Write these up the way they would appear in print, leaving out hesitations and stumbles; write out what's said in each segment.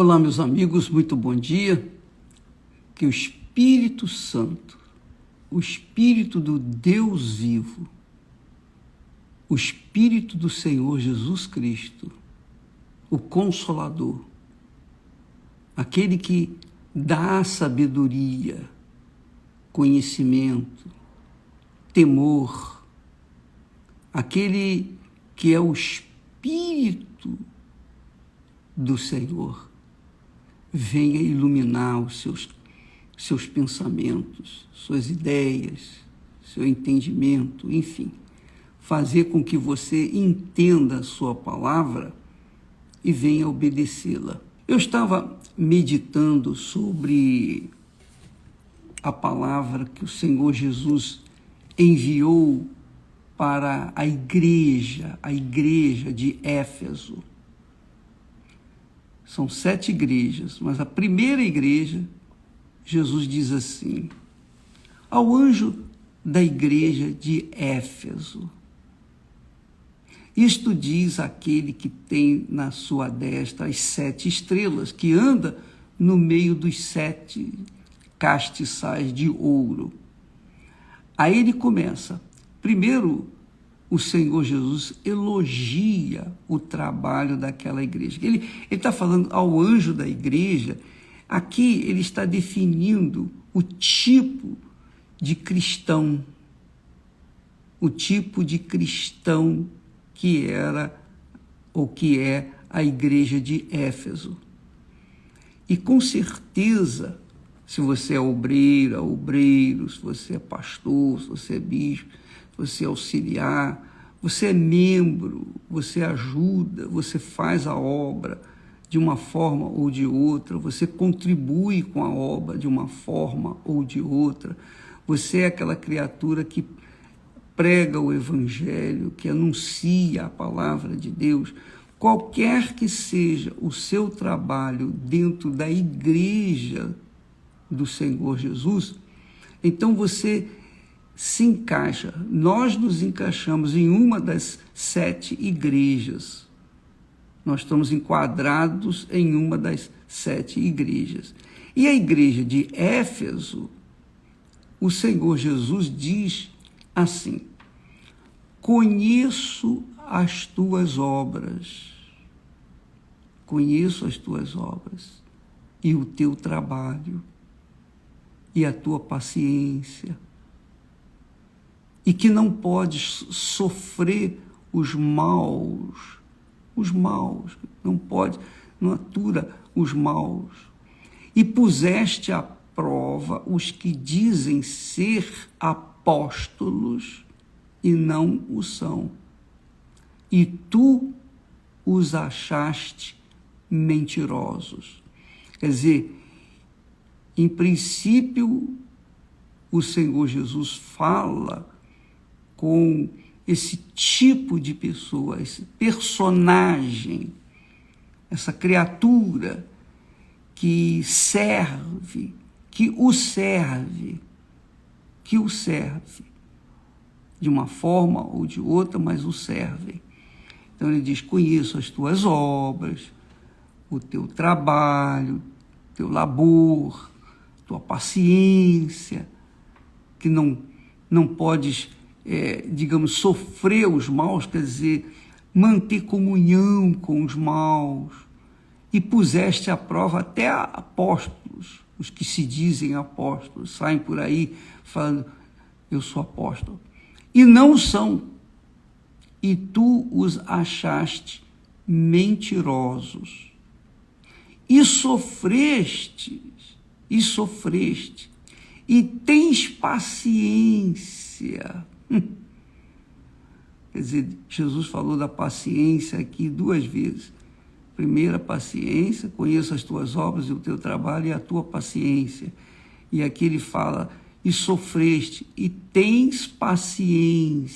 Olá, meus amigos, muito bom dia. Que o Espírito Santo, o Espírito do Deus vivo, o Espírito do Senhor Jesus Cristo, o Consolador, aquele que dá sabedoria, conhecimento, temor, aquele que é o Espírito do Senhor, venha iluminar os seus pensamentos, suas ideias, seu entendimento, enfim, fazer com que você entenda a sua palavra e venha obedecê-la. Eu estava meditando sobre a palavra que o Senhor Jesus enviou para a igreja de Éfeso. São 7 igrejas, mas a primeira igreja, Jesus diz assim: ao anjo da igreja de Éfeso, isto diz aquele que tem na sua destra as 7 estrelas, que anda no meio dos 7 castiçais de ouro. Aí ele começa. Primeiro, o Senhor Jesus elogia o trabalho daquela igreja. Ele está falando ao anjo da igreja. Aqui ele está definindo o tipo de cristão, que era ou que é a igreja de Éfeso. E com certeza, se você é obreiro, se você é pastor, se você é bispo, se você é auxiliar, você é membro, você ajuda, você faz a obra de uma forma ou de outra, você contribui com a obra de uma forma ou de outra, você é aquela criatura que prega o evangelho, que anuncia a palavra de Deus. Qualquer que seja o seu trabalho dentro da igreja do Senhor Jesus, então você se encaixa. Nós nos encaixamos em uma das 7 igrejas. Nós estamos enquadrados em uma das 7 igrejas. E a igreja de Éfeso, o Senhor Jesus diz assim: conheço as tuas obras, e o teu trabalho, e a tua paciência, e que não podes sofrer os maus, não atura os maus, e puseste à prova os que dizem ser apóstolos e não o são, e tu os achaste mentirosos. Quer dizer, em princípio, o Senhor Jesus fala com esse tipo de pessoa, esse personagem, essa criatura que serve, que o serve de uma forma ou de outra, mas o serve. Então ele diz: conheço as tuas obras, o teu trabalho, teu labor, tua paciência, que não podes, sofrer os maus, quer dizer, manter comunhão com os maus, e puseste à prova até apóstolos, os que se dizem apóstolos, saem por aí falando: eu sou apóstolo, e não são, e tu os achaste mentirosos, e sofreste, e tens paciência. Quer dizer, Jesus falou da paciência aqui 2 vezes. Primeiro, a paciência, conheço as tuas obras e o teu trabalho e a tua paciência. E aqui ele fala: e sofreste, e tens paciência.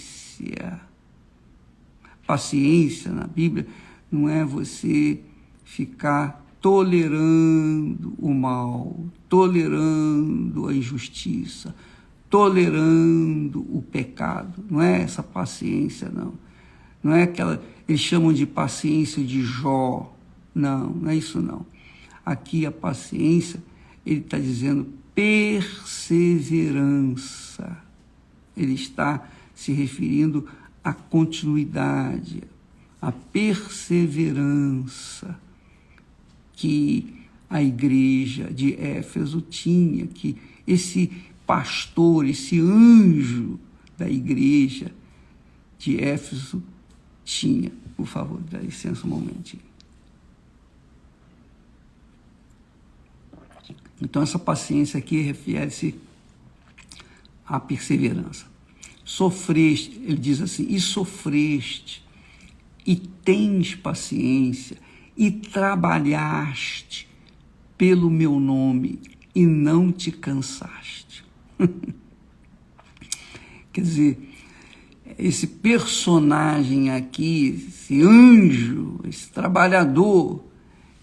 Paciência na Bíblia não é você ficar tolerando o mal, tolerando a injustiça, tolerando o pecado. Não é essa paciência, não. Não é aquela, eles chamam de paciência de Jó. Não, não é isso não. aqui a paciência, ele está dizendo perseverança. Ele está se referindo à continuidade, à perseverança que a igreja de Éfeso tinha, que esse pastor, esse anjo da igreja de Éfeso tinha. Por favor, dá licença um momentinho. Então, essa paciência aqui refere-se à perseverança. Sofreste, ele diz assim, e sofreste, e tens paciência, e trabalhaste pelo meu nome, e não te cansaste. Quer dizer, esse personagem aqui, esse anjo, esse trabalhador,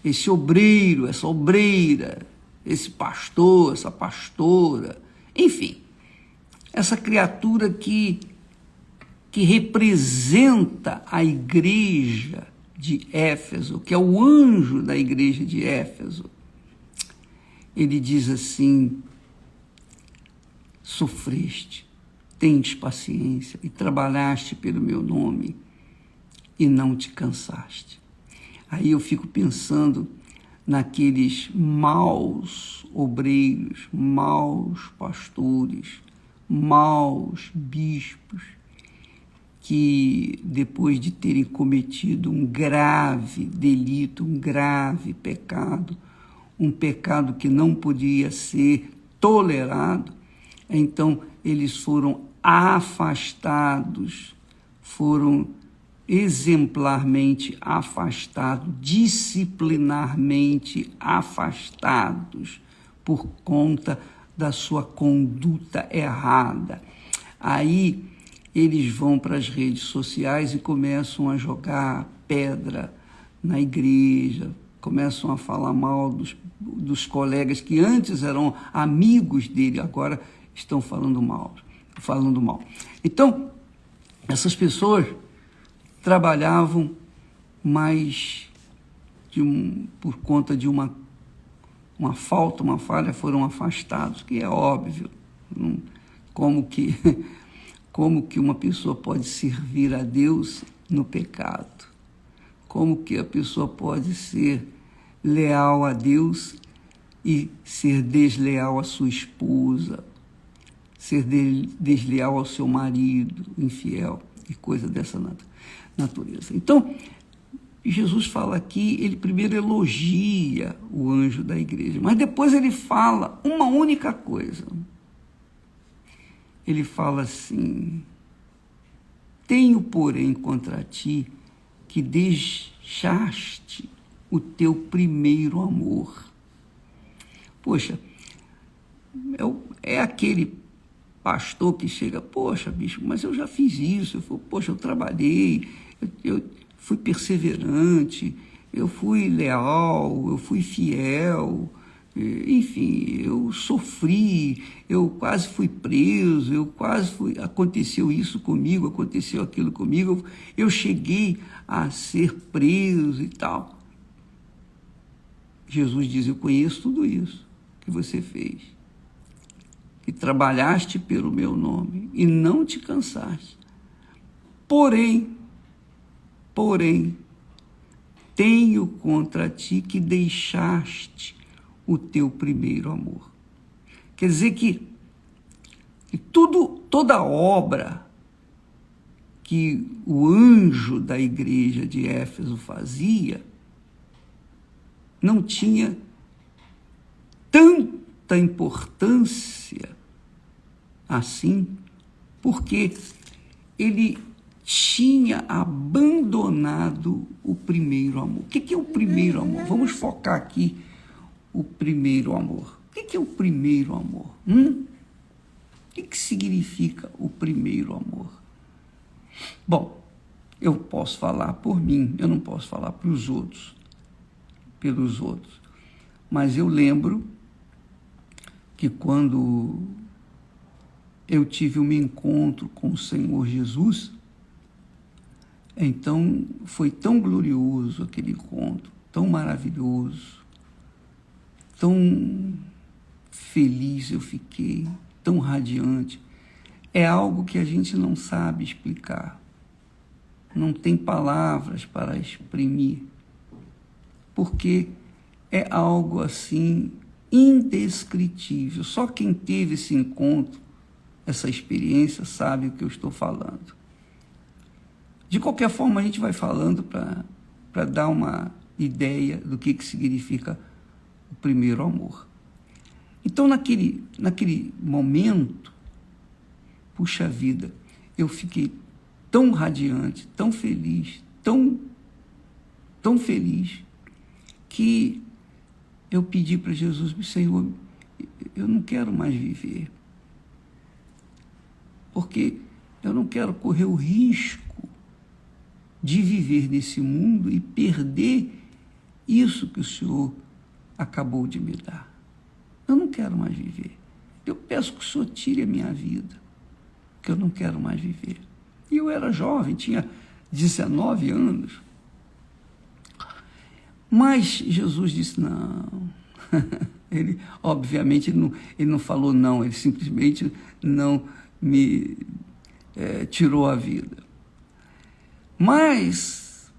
esse obreiro, essa obreira, esse pastor, essa pastora, enfim, essa criatura que representa a igreja de Éfeso, que é o anjo da igreja de Éfeso, ele diz assim, sofreste, tens paciência e trabalhaste pelo meu nome e não te cansaste. Aí eu fico pensando naqueles maus obreiros, maus pastores, maus bispos, que depois de terem cometido um grave delito, um grave pecado, um pecado que não podia ser tolerado, então eles foram afastados, foram exemplarmente afastados, disciplinarmente afastados por conta da sua conduta errada. Aí eles vão para as redes sociais e começam a jogar pedra na igreja, começam a falar mal dos colegas que antes eram amigos dele, agora estão falando mal. Então, essas pessoas trabalhavam, mas por conta de uma falta, uma falha, foram afastados, que é óbvio. Como que uma pessoa pode servir a Deus no pecado? Como que a pessoa pode ser leal a Deus e ser desleal à sua esposa, ser desleal ao seu marido, infiel, e coisa dessa natureza. Então, Jesus fala aqui, ele primeiro elogia o anjo da igreja, mas depois ele fala uma única coisa. Ele fala assim, tenho, porém, contra ti que deixaste o teu primeiro amor. Poxa, é aquele pastor que chega, poxa, bicho, mas eu já fiz isso, eu trabalhei, eu fui perseverante, eu fui leal, eu fui fiel, enfim, eu sofri, eu quase fui preso, aconteceu isso comigo, aconteceu aquilo comigo, eu cheguei a ser preso e tal. Jesus diz, eu conheço tudo isso que você fez, que trabalhaste pelo meu nome e não te cansaste. Porém, tenho contra ti que deixaste o teu primeiro amor. Quer dizer que toda obra que o anjo da igreja de Éfeso fazia não tinha tanta importância assim, porque ele tinha abandonado o primeiro amor. O que é o primeiro amor? Vamos focar aqui o primeiro amor. O que é o primeiro amor? O que significa o primeiro amor? Bom, eu posso falar por mim, eu não posso falar pelos outros, mas eu lembro que quando eu tive um encontro com o Senhor Jesus, então foi tão glorioso aquele encontro, tão maravilhoso, tão feliz eu fiquei, tão radiante. É algo que a gente não sabe explicar. Não tem palavras para exprimir. Porque é algo assim indescritível. Só quem teve esse encontro, essa experiência, sabe o que eu estou falando. De qualquer forma, a gente vai falando para dar uma ideia do que significa o primeiro amor. Então, naquele momento, puxa vida, eu fiquei tão radiante, tão feliz, tão feliz, que eu pedi para Jesus: Senhor, eu não quero mais viver, porque eu não quero correr o risco de viver nesse mundo e perder isso que o Senhor acabou de me dar. Eu não quero mais viver. Eu peço que o Senhor tire a minha vida, porque eu não quero mais viver. E eu era jovem, tinha 19 anos. Mas Jesus disse não. Ele, obviamente, ele não falou não, ele simplesmente não me tirou a vida. Mas,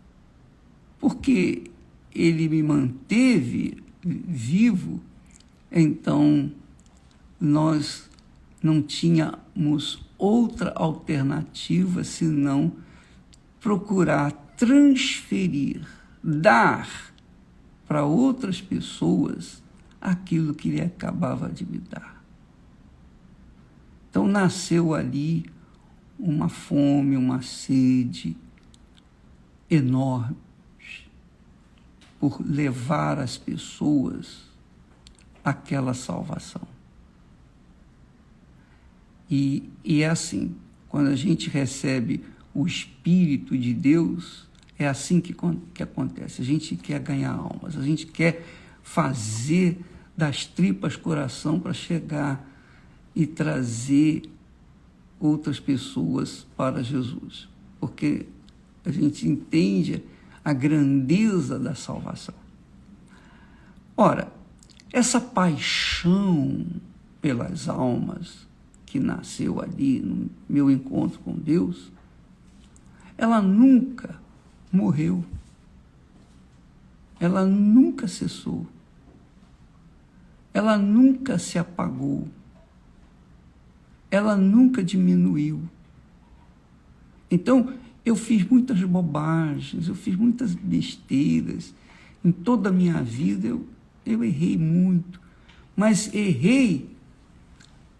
porque ele me manteve vivo, então nós não tínhamos outra alternativa senão procurar transferir, dar para outras pessoas aquilo que ele acabava de me dar. Então nasceu ali uma fome, uma sede enorme por levar as pessoas àquela salvação. E é assim, quando a gente recebe o Espírito de Deus, é assim que acontece. A gente quer ganhar almas, a gente quer fazer das tripas coração para chegar e trazer outras pessoas para Jesus, porque a gente entende a grandeza da salvação. Ora, essa paixão pelas almas que nasceu ali no meu encontro com Deus, ela nunca morreu, ela nunca cessou, ela nunca se apagou, ela nunca diminuiu. Então, eu fiz muitas bobagens, eu fiz muitas besteiras. Em toda a minha vida eu errei muito, mas errei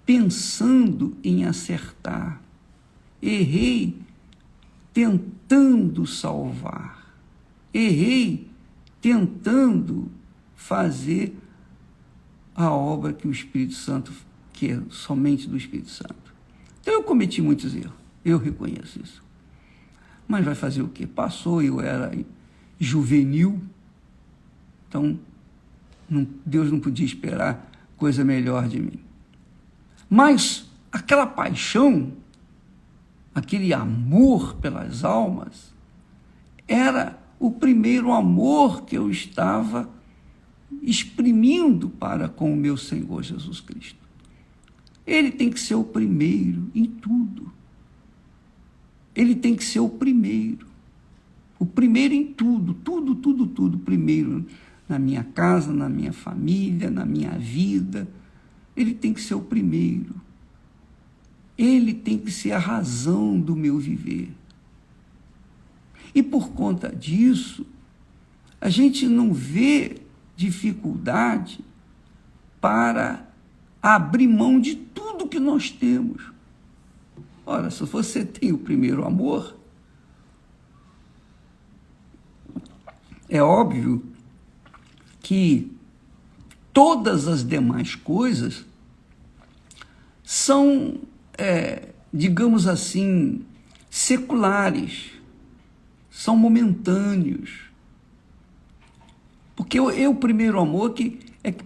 pensando em acertar. Errei tentando salvar. Errei tentando fazer a obra que o Espírito Santo, que é somente do Espírito Santo. Então eu cometi muitos erros, eu reconheço isso. Mas vai fazer o quê? Passou, eu era juvenil, então Deus não podia esperar coisa melhor de mim. Mas aquela paixão, aquele amor pelas almas, era o primeiro amor que eu estava exprimindo para com o meu Senhor Jesus Cristo. Ele tem que ser o primeiro em tudo. Ele tem que ser o primeiro em tudo, tudo, primeiro na minha casa, na minha família, na minha vida. Ele tem que ser o primeiro. Ele tem que ser a razão do meu viver. E por conta disso, a gente não vê dificuldade para abrir mão de tudo que nós temos. Ora, se você tem o primeiro amor, é óbvio que todas as demais coisas são, digamos assim, seculares, são momentâneos. Porque é o primeiro amor que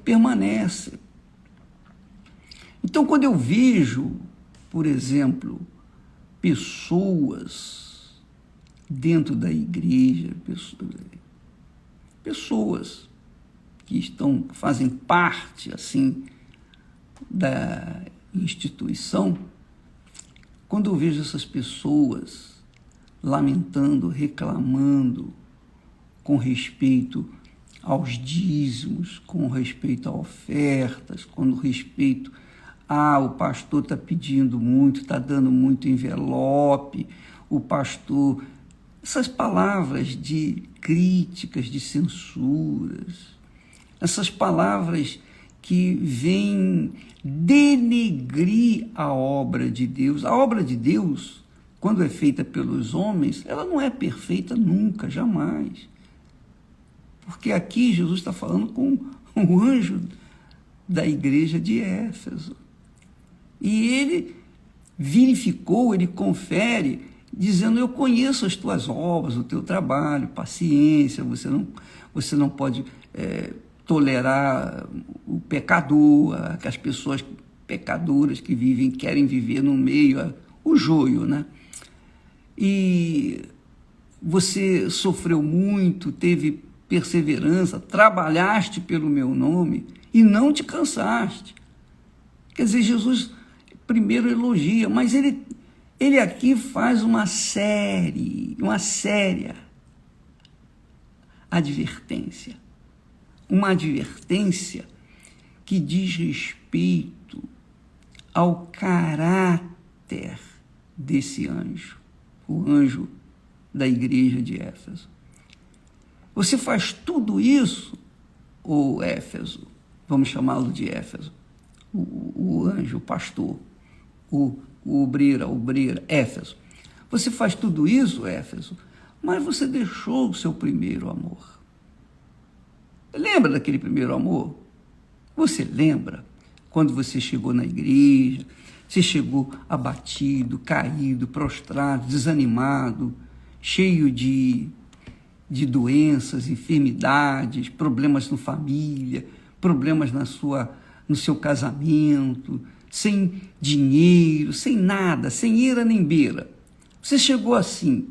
permanece. Então, quando eu vejo, por exemplo, pessoas dentro da igreja, pessoas que fazem parte assim da instituição, quando eu vejo essas pessoas lamentando, reclamando com respeito aos dízimos, com respeito a ofertas, com respeito o pastor está pedindo muito, está dando muito envelope, o pastor... Essas palavras de críticas, de censuras, essas palavras que vêm denegrir a obra de Deus. A obra de Deus, quando é feita pelos homens, ela não é perfeita nunca, jamais. Porque aqui Jesus está falando com o anjo da igreja de Éfeso. E ele verificou, ele confere, dizendo: eu conheço as tuas obras, o teu trabalho, paciência, você não pode tolerar o pecador, as pessoas pecadoras que querem viver no meio, o joio, né? E você sofreu muito, teve perseverança, trabalhaste pelo meu nome e não te cansaste. Quer dizer, Jesus primeiro elogia, mas ele aqui faz uma séria advertência. Uma advertência que diz respeito ao caráter desse anjo, o anjo da igreja de Éfeso. Você faz tudo isso, ô Éfeso, vamos chamá-lo de Éfeso, o anjo, o pastor, o obreira, Éfeso. Você faz tudo isso, Éfeso, mas você deixou o seu primeiro amor. Lembra daquele primeiro amor? Você lembra quando você chegou na igreja, você chegou abatido, caído, prostrado, desanimado, cheio de doenças, enfermidades, problemas na família, problemas no seu casamento, sem dinheiro, sem nada, sem ira nem beira. Você chegou assim,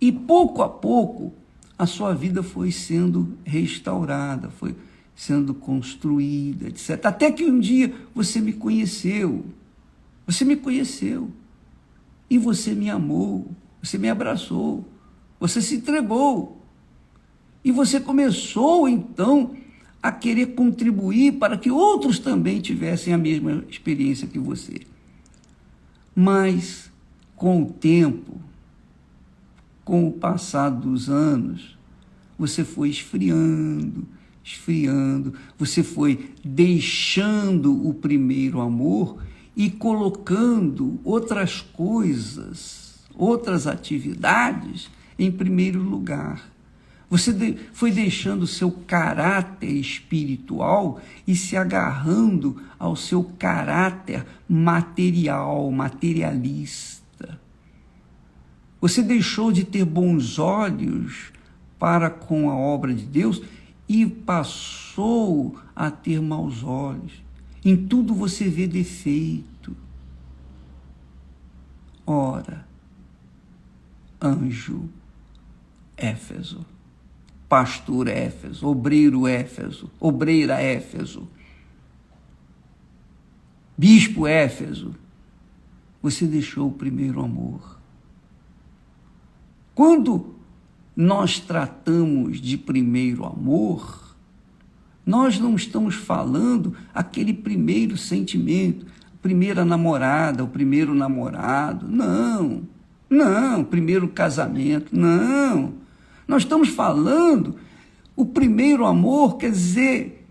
e pouco a pouco a sua vida foi sendo restaurada, foi sendo construída, etc. Até que um dia você me conheceu, e você me amou, você me abraçou, você se entregou, e você começou então a querer contribuir para que outros também tivessem a mesma experiência que você. Mas, com o tempo, com o passar dos anos, você foi esfriando, você foi deixando o primeiro amor e colocando outras coisas, outras atividades em primeiro lugar. Você foi deixando o seu caráter espiritual e se agarrando ao seu caráter materialista. Você deixou de ter bons olhos para com a obra de Deus e passou a ter maus olhos. Em tudo você vê defeito. Ora, anjo Éfeso, pastor Éfeso, obreiro Éfeso, obreira Éfeso, bispo Éfeso, você deixou o primeiro amor. Quando nós tratamos de primeiro amor, nós não estamos falando aquele primeiro sentimento, a primeira namorada, o primeiro namorado, não, primeiro casamento, não. Nós estamos falando o primeiro amor, quer dizer,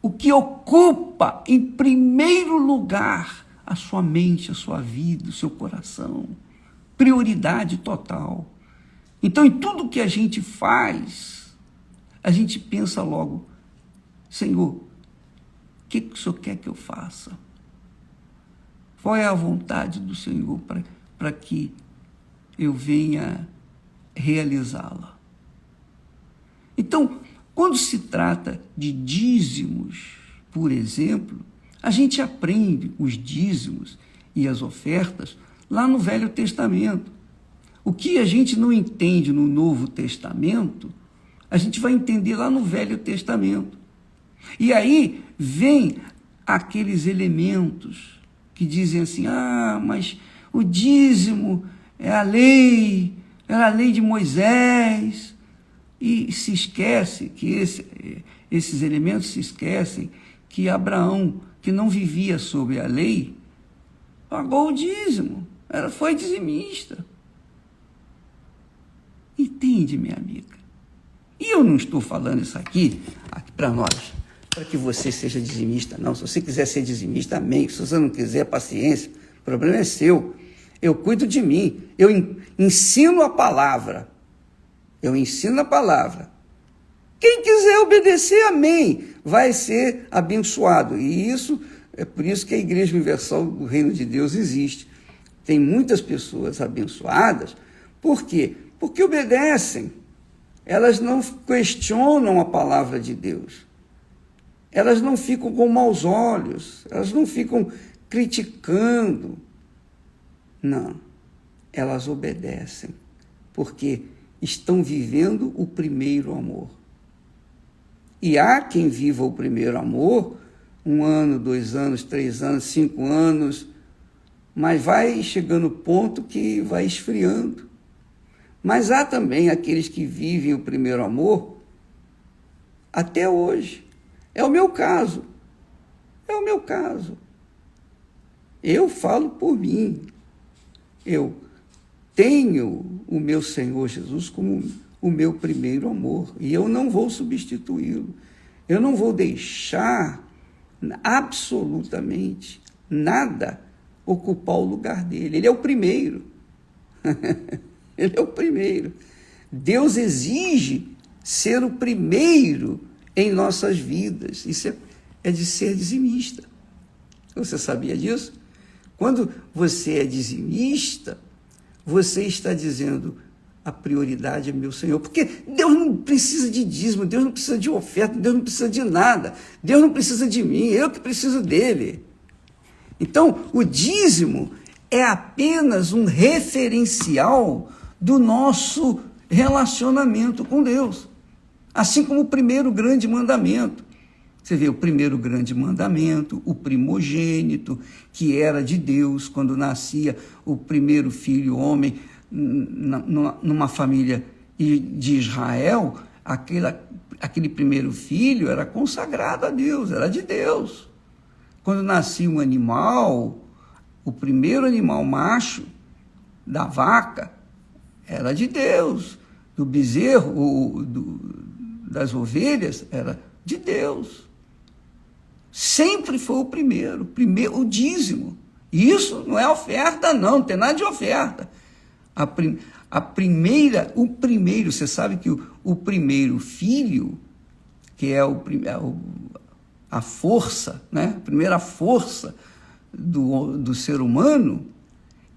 o que ocupa em primeiro lugar a sua mente, a sua vida, o seu coração. Prioridade total. Então, em tudo que a gente faz, a gente pensa logo: Senhor, o que o Senhor quer que eu faça? Qual é a vontade do Senhor para que eu venha realizá-la? Então, quando se trata de dízimos, por exemplo, a gente aprende os dízimos e as ofertas lá no Velho Testamento. O que a gente não entende no Novo Testamento, A gente vai entender lá no Velho Testamento. E aí vem aqueles elementos que dizem assim, mas o dízimo é a lei, era a lei de Moisés, e se esquece que esses elementos se esquecem que Abraão, que não vivia sob a lei, pagou o dízimo, foi dizimista. Entende, minha amiga? E eu não estou falando isso aqui para nós, para que você seja dizimista, não. Se você quiser ser dizimista, amém. Se você não quiser, paciência, o problema é seu. Eu cuido de mim, eu ensino a palavra. Eu ensino a palavra. Quem quiser obedecer, amém, vai ser abençoado. E isso é por isso que a Igreja Universal do Reino de Deus existe. Tem muitas pessoas abençoadas. Por quê? Porque obedecem. Elas não questionam a palavra de Deus. Elas não ficam com maus olhos. Elas não ficam criticando. Não. Elas obedecem. Porque estão vivendo o primeiro amor. E há quem viva o primeiro amor 1 ano, 2 anos, 3 anos, 5 anos, mas vai chegando o ponto que vai esfriando. Mas há também aqueles que vivem o primeiro amor até hoje. É o meu caso. É o meu caso. Eu falo por mim. Eu tenho o meu Senhor Jesus como o meu primeiro amor. E eu não vou substituí-lo. Eu não vou deixar absolutamente nada ocupar o lugar dele. Ele é o primeiro. Ele é o primeiro. Deus exige ser o primeiro em nossas vidas. Isso é de ser dizimista. Você sabia disso? Quando você é dizimista, você está dizendo: a prioridade é meu Senhor. Porque Deus não precisa de dízimo, Deus não precisa de oferta, Deus não precisa de nada. Deus não precisa de mim, eu que preciso dele. Então, o dízimo é apenas um referencial do nosso relacionamento com Deus. Assim como o primeiro grande mandamento. Você vê o primeiro grande mandamento, o primogênito, que era de Deus, quando nascia o primeiro filho homem numa família de Israel, aquele primeiro filho era consagrado a Deus, era de Deus. Quando nascia um animal, o primeiro animal macho da vaca era de Deus, do bezerro, das ovelhas, era de Deus. Sempre foi o primeiro, o dízimo. Isso não é oferta, não tem nada de oferta. O primeiro, você sabe que o primeiro filho, que é a força, né? A primeira força do ser humano,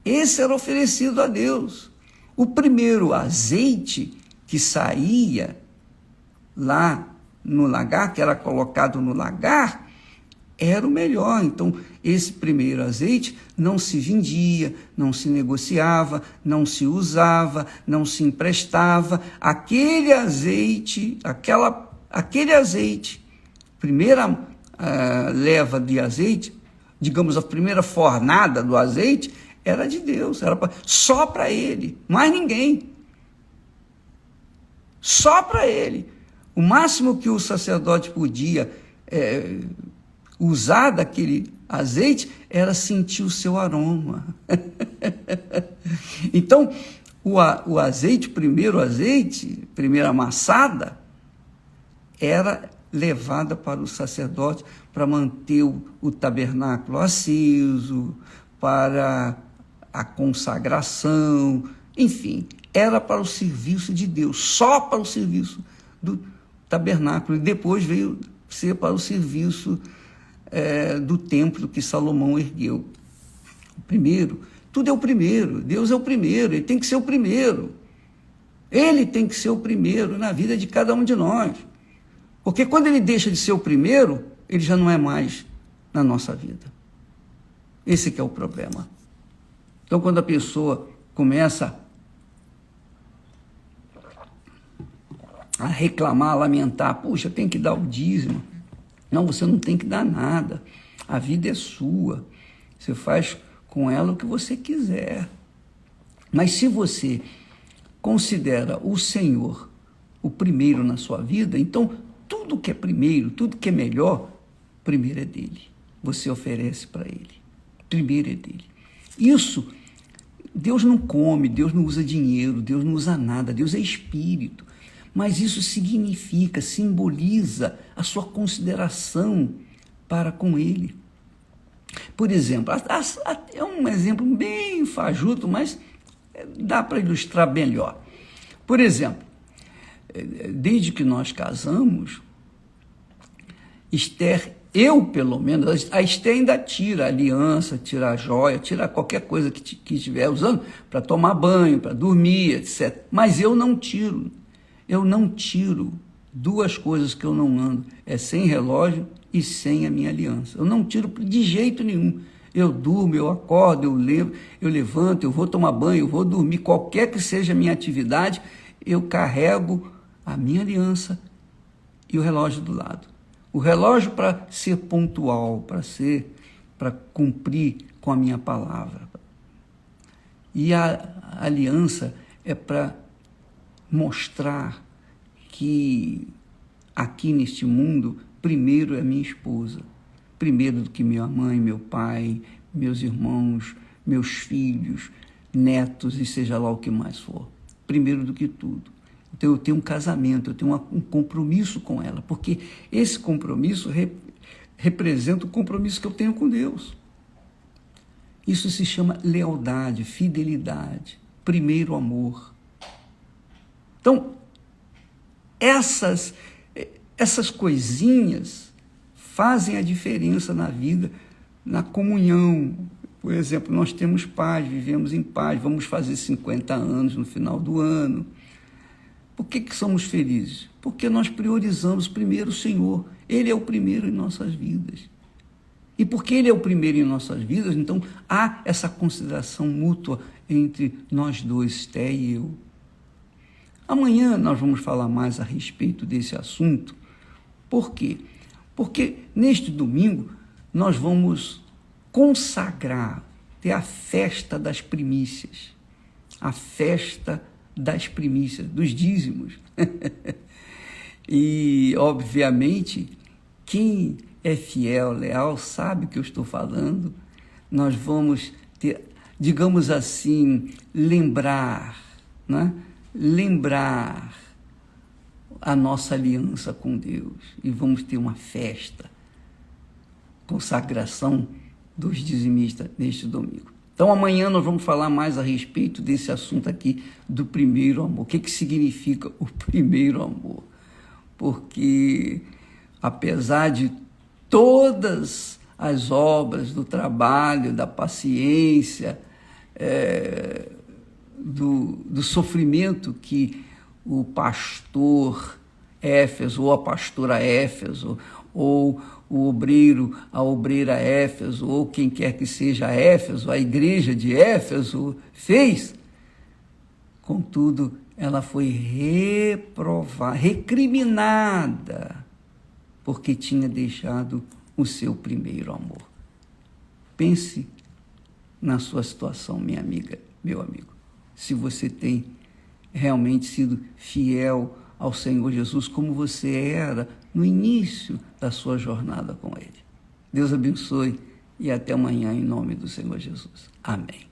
esse era oferecido a Deus. O primeiro azeite que saía lá no lagar, que era colocado no lagar, era o melhor. Então, esse primeiro azeite não se vendia, não se negociava, não se usava, não se emprestava. Aquele azeite, primeira leva de azeite, digamos, a primeira fornada do azeite, era de Deus, era só para ele, mais ninguém. Só para ele. O máximo que o sacerdote podia usar daquele azeite era sentir o seu aroma. Então, o azeite, primeira amassada, era levada para o sacerdote para manter o tabernáculo aceso, para a consagração, enfim, era para o serviço de Deus, só para o serviço do tabernáculo. E depois veio ser para o serviço do templo que Salomão ergueu. O primeiro, tudo é o primeiro, Deus é o primeiro, ele tem que ser o primeiro. Ele tem que ser o primeiro na vida de cada um de nós. Porque quando ele deixa de ser o primeiro, ele já não é mais na nossa vida. Esse que é o problema. Então, quando a pessoa começa a reclamar, a lamentar, puxa, tem que dar o dízimo. Não, você não tem que dar nada. A vida é sua. Você faz com ela o que você quiser. Mas se você considera o Senhor o primeiro na sua vida, então tudo que é primeiro, tudo que é melhor, primeiro é dele. Você oferece para ele. Primeiro é dele. Isso, Deus não come, Deus não usa dinheiro, Deus não usa nada, Deus é espírito. Mas isso significa, simboliza a sua consideração para com ele. Por exemplo, é um exemplo bem fajuto, mas dá para ilustrar melhor. Por exemplo, desde que nós casamos, Esther, eu pelo menos, a Esther ainda tira a aliança, tira a joia, tira qualquer coisa que estiver usando para tomar banho, para dormir, etc. Mas eu não tiro. Eu não tiro duas coisas que eu não ando, é sem relógio e sem a minha aliança. Eu não tiro de jeito nenhum. Eu durmo, eu acordo, eu levanto, eu vou tomar banho, eu vou dormir, qualquer que seja a minha atividade, eu carrego a minha aliança e o relógio do lado. O relógio para ser pontual, para cumprir com a minha palavra. E a aliança é para mostrar que aqui neste mundo, primeiro é minha esposa, primeiro do que minha mãe, meu pai, meus irmãos, meus filhos, netos e seja lá o que mais for. Primeiro do que tudo. Então eu tenho um casamento, eu tenho um compromisso com ela, porque esse compromisso representa o compromisso que eu tenho com Deus. Isso se chama lealdade, fidelidade, primeiro amor. Então, essas coisinhas fazem a diferença na vida, na comunhão. Por exemplo, nós temos paz, vivemos em paz, vamos fazer 50 anos no final do ano. Por que somos felizes? Porque nós priorizamos primeiro o Senhor. Ele é o primeiro em nossas vidas. E porque Ele é o primeiro em nossas vidas, então há essa consideração mútua entre nós dois, Esther e eu. Amanhã nós vamos falar mais a respeito desse assunto. Por quê? Porque neste domingo nós vamos consagrar, ter a festa das primícias. A festa das primícias, dos dízimos. E, obviamente, quem é fiel, leal, sabe o que eu estou falando. Nós vamos ter, digamos assim, lembrar, né? Lembrar a nossa aliança com Deus. E vamos ter uma festa, consagração dos dizimistas neste domingo. Então, amanhã nós vamos falar mais a respeito desse assunto aqui do primeiro amor. O que significa o primeiro amor? Porque, apesar de todas as obras do trabalho, da paciência, do sofrimento que o pastor Éfeso, ou a pastora Éfeso, ou o obreiro, a obreira Éfeso, ou quem quer que seja Éfeso, a igreja de Éfeso fez, contudo, ela foi reprovada, recriminada, porque tinha deixado o seu primeiro amor. Pense na sua situação, minha amiga, meu amigo, se você tem realmente sido fiel ao Senhor Jesus, como você era no início da sua jornada com Ele. Deus abençoe e até amanhã, em nome do Senhor Jesus. Amém.